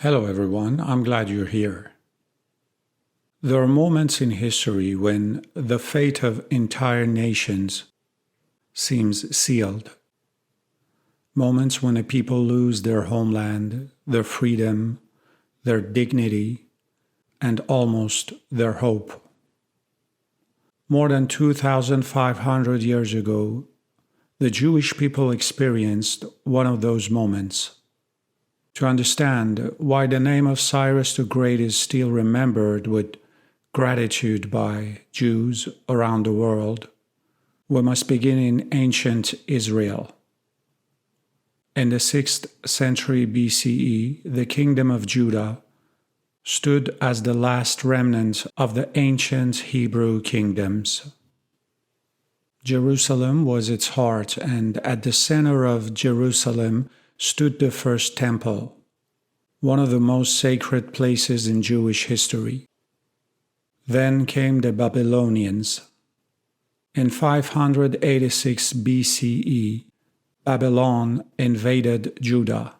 Hello everyone, I'm glad you're here. There are moments in history when the fate of entire nations seems sealed. Moments when a people lose their homeland, their freedom, their dignity, and almost their hope. More than 2,500 years ago, the Jewish people experienced one of those moments. To understand why the name of Cyrus the Great is still remembered with gratitude by Jews around the world, we must begin in ancient Israel. In the 6th century BCE, the kingdom of Judah stood as the last remnant of the ancient Hebrew kingdoms. Jerusalem was its heart, and at the center of Jerusalem stood the first temple, one of the most sacred places in Jewish history. Then came the Babylonians. In 586 BCE, Babylon invaded Judah.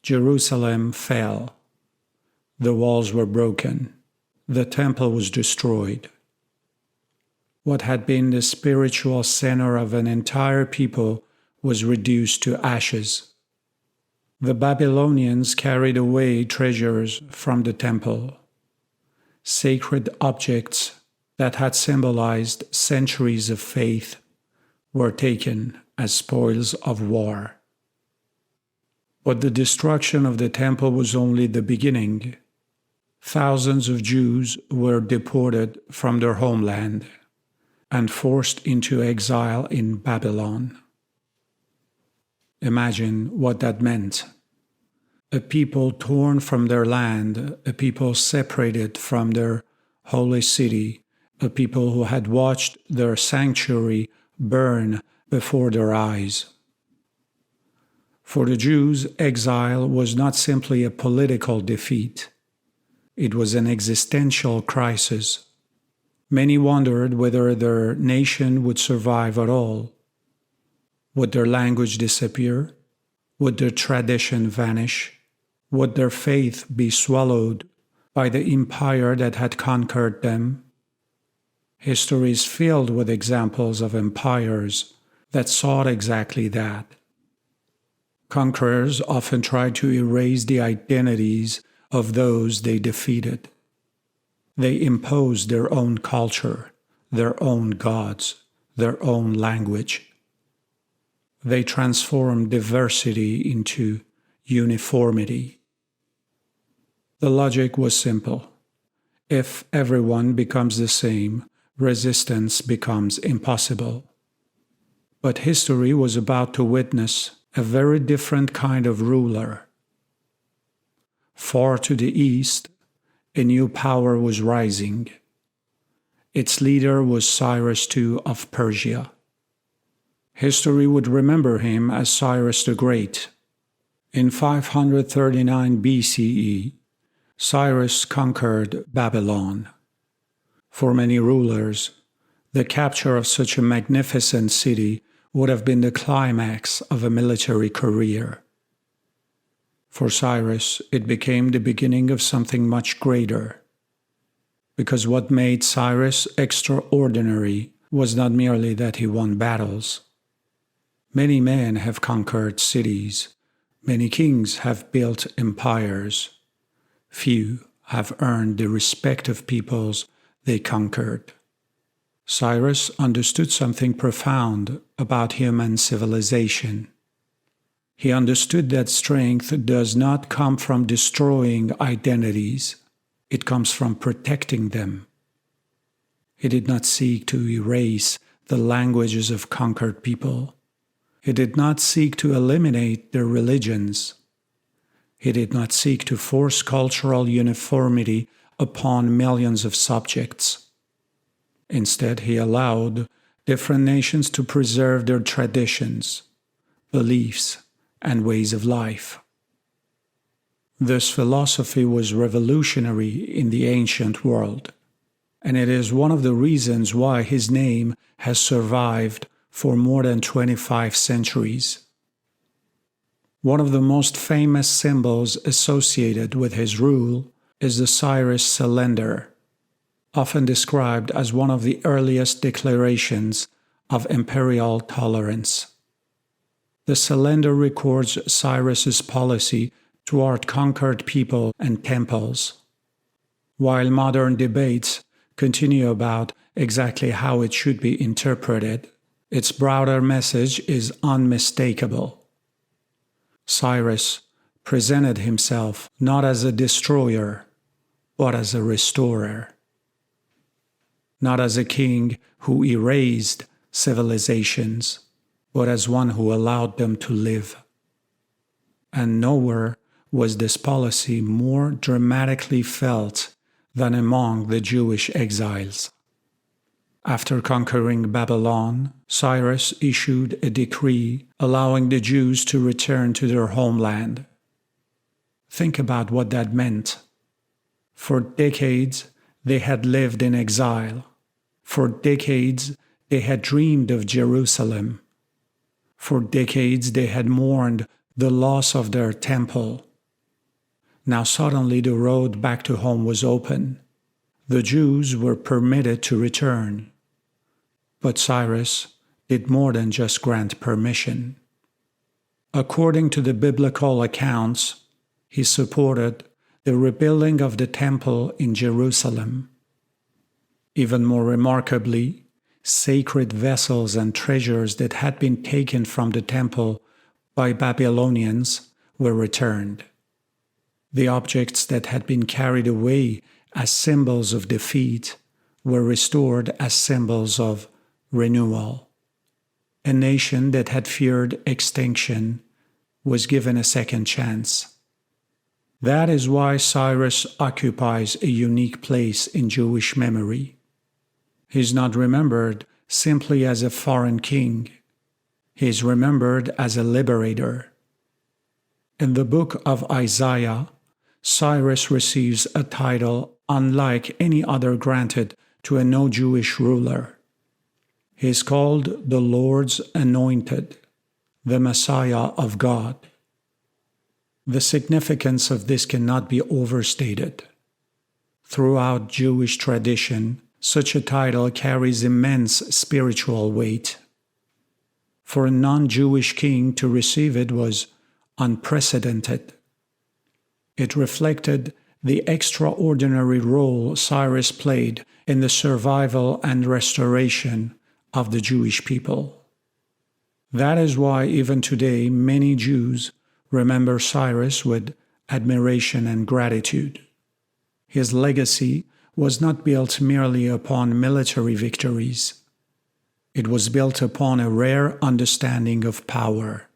Jerusalem fell. The walls were broken. The temple was destroyed. What had been the spiritual center of an entire people was reduced to ashes. The Babylonians carried away treasures from the temple. Sacred objects that had symbolized centuries of faith were taken as spoils of war. But the destruction of the temple was only the beginning. Thousands of Jews were deported from their homeland and forced into exile in Babylon. Imagine what that meant. A people torn from their land, a people separated from their holy city, a people who had watched their sanctuary burn before their eyes. For the Jews, exile was not simply a political defeat. It was an existential crisis. Many wondered whether their nation would survive at all. Would their language disappear? Would their tradition vanish? Would their faith be swallowed by the empire that had conquered them? History is filled with examples of empires that sought exactly that. Conquerors often tried to erase the identities of those they defeated. They imposed their own culture, their own gods, their own language. They transformed diversity into uniformity. The logic was simple. If everyone becomes the same, resistance becomes impossible. But history was about to witness a very different kind of ruler. Far to the east, a new power was rising. Its leader was Cyrus II of Persia. History would remember him as Cyrus the Great. In 539 BCE, Cyrus conquered Babylon. For many rulers, the capture of such a magnificent city would have been the climax of a military career. For Cyrus, it became the beginning of something much greater. Because what made Cyrus extraordinary was not merely that he won battles. Many men have conquered cities. Many kings have built empires. Few have earned the respect of peoples they conquered. Cyrus understood something profound about human civilization. He understood that strength does not come from destroying identities. It comes from protecting them. He did not seek to erase the languages of conquered people. He did not seek to eliminate their religions. He did not seek to force cultural uniformity upon millions of subjects. Instead, he allowed different nations to preserve their traditions, beliefs, and ways of life. This philosophy was revolutionary in the ancient world, and it is one of the reasons why his name has survived for more than 25 centuries. One of the most famous symbols associated with his rule is the Cyrus cylinder, often described as one of the earliest declarations of imperial tolerance. The cylinder records Cyrus's policy toward conquered people and temples. While modern debates continue about exactly how it should be interpreted, its broader message is unmistakable. Cyrus presented himself not as a destroyer, but as a restorer. Not as a king who erased civilizations, but as one who allowed them to live. And nowhere was this policy more dramatically felt than among the Jewish exiles. After conquering Babylon, Cyrus issued a decree allowing the Jews to return to their homeland. Think about what that meant. For decades, they had lived in exile. For decades, they had dreamed of Jerusalem. For decades, they had mourned the loss of their temple. Now suddenly the road back to home was open. The Jews were permitted to return. But Cyrus did more than just grant permission. According to the biblical accounts, he supported the rebuilding of the temple in Jerusalem. Even more remarkably, sacred vessels and treasures that had been taken from the temple by Babylonians were returned. The objects that had been carried away as symbols of defeat were restored as symbols of renewal. A nation that had feared extinction was given a second chance. That is why Cyrus occupies a unique place in Jewish memory. He is not remembered simply as a foreign king. He is remembered as a liberator. In the book of Isaiah, Cyrus receives a title unlike any other granted to a no-Jewish ruler. He is called the Lord's Anointed, the Messiah of God. The significance of this cannot be overstated. Throughout Jewish tradition, such a title carries immense spiritual weight. For a non-Jewish king to receive it was unprecedented. It reflected the extraordinary role Cyrus played in the survival and restoration of the Jewish people. That is why even today many Jews remember Cyrus with admiration and gratitude. His legacy was not built merely upon military victories. It was built upon a rare understanding of power,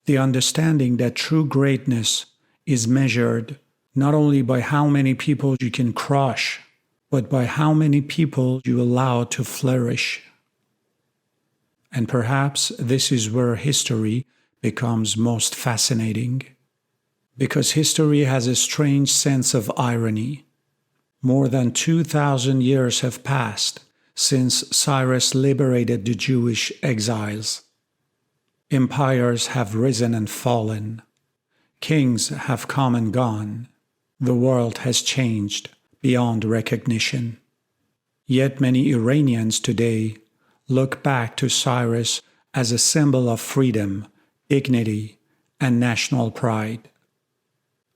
the understanding that true greatness is measured not only by how many people you can crush, but by how many people you allow to flourish. And perhaps this is where history becomes most fascinating, because history has a strange sense of irony. More than 2,000 years have passed since Cyrus liberated the Jewish exiles. Empires have risen and fallen. Kings have come and gone. The world has changed beyond recognition. Yet many Iranians today look back to Cyrus as a symbol of freedom, dignity, and national pride.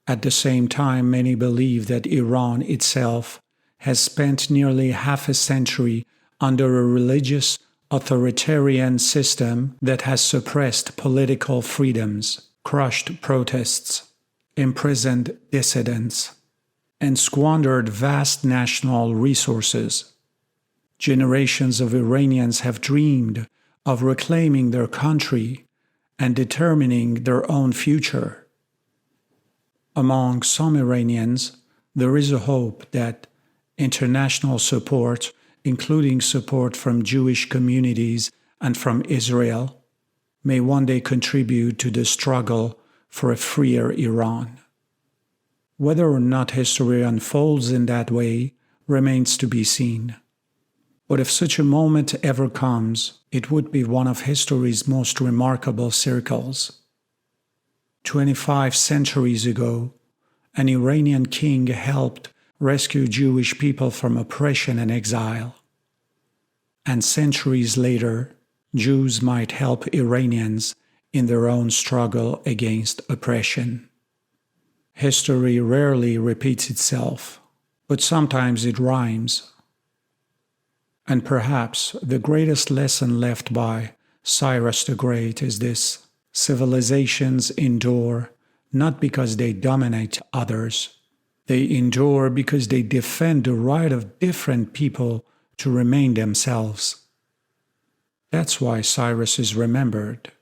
At the same time, many believe that Iran itself has spent nearly half a century under a religious authoritarian system that has suppressed political freedoms, crushed protests, imprisoned dissidents, and squandered vast national resources. Generations of Iranians have dreamed of reclaiming their country and determining their own future. Among some Iranians, there is a hope that international support, including support from Jewish communities and from Israel, may one day contribute to the struggle for a freer Iran. Whether or not history unfolds in that way remains to be seen. But if such a moment ever comes, it would be one of history's most remarkable circles. 25 centuries ago, an Iranian king helped rescue Jewish people from oppression and exile. And centuries later, Jews might help Iranians in their own struggle against oppression. History rarely repeats itself, but sometimes it rhymes. And perhaps the greatest lesson left by Cyrus the Great is this: civilizations endure not because they dominate others. They endure because they defend the right of different people to remain themselves. That's why Cyrus is remembered,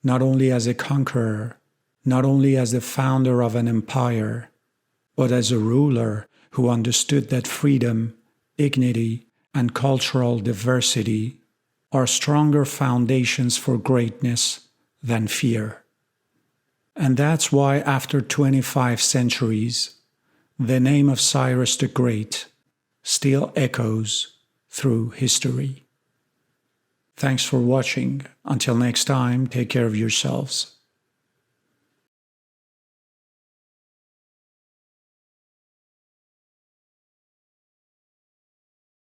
not only as a conqueror, not only as the founder of an empire, but as a ruler who understood that freedom, dignity, and cultural diversity are stronger foundations for greatness than fear. And that's why after 25 centuries, the name of Cyrus the Great still echoes through history. Thanks for watching. Until next time, take care of yourselves.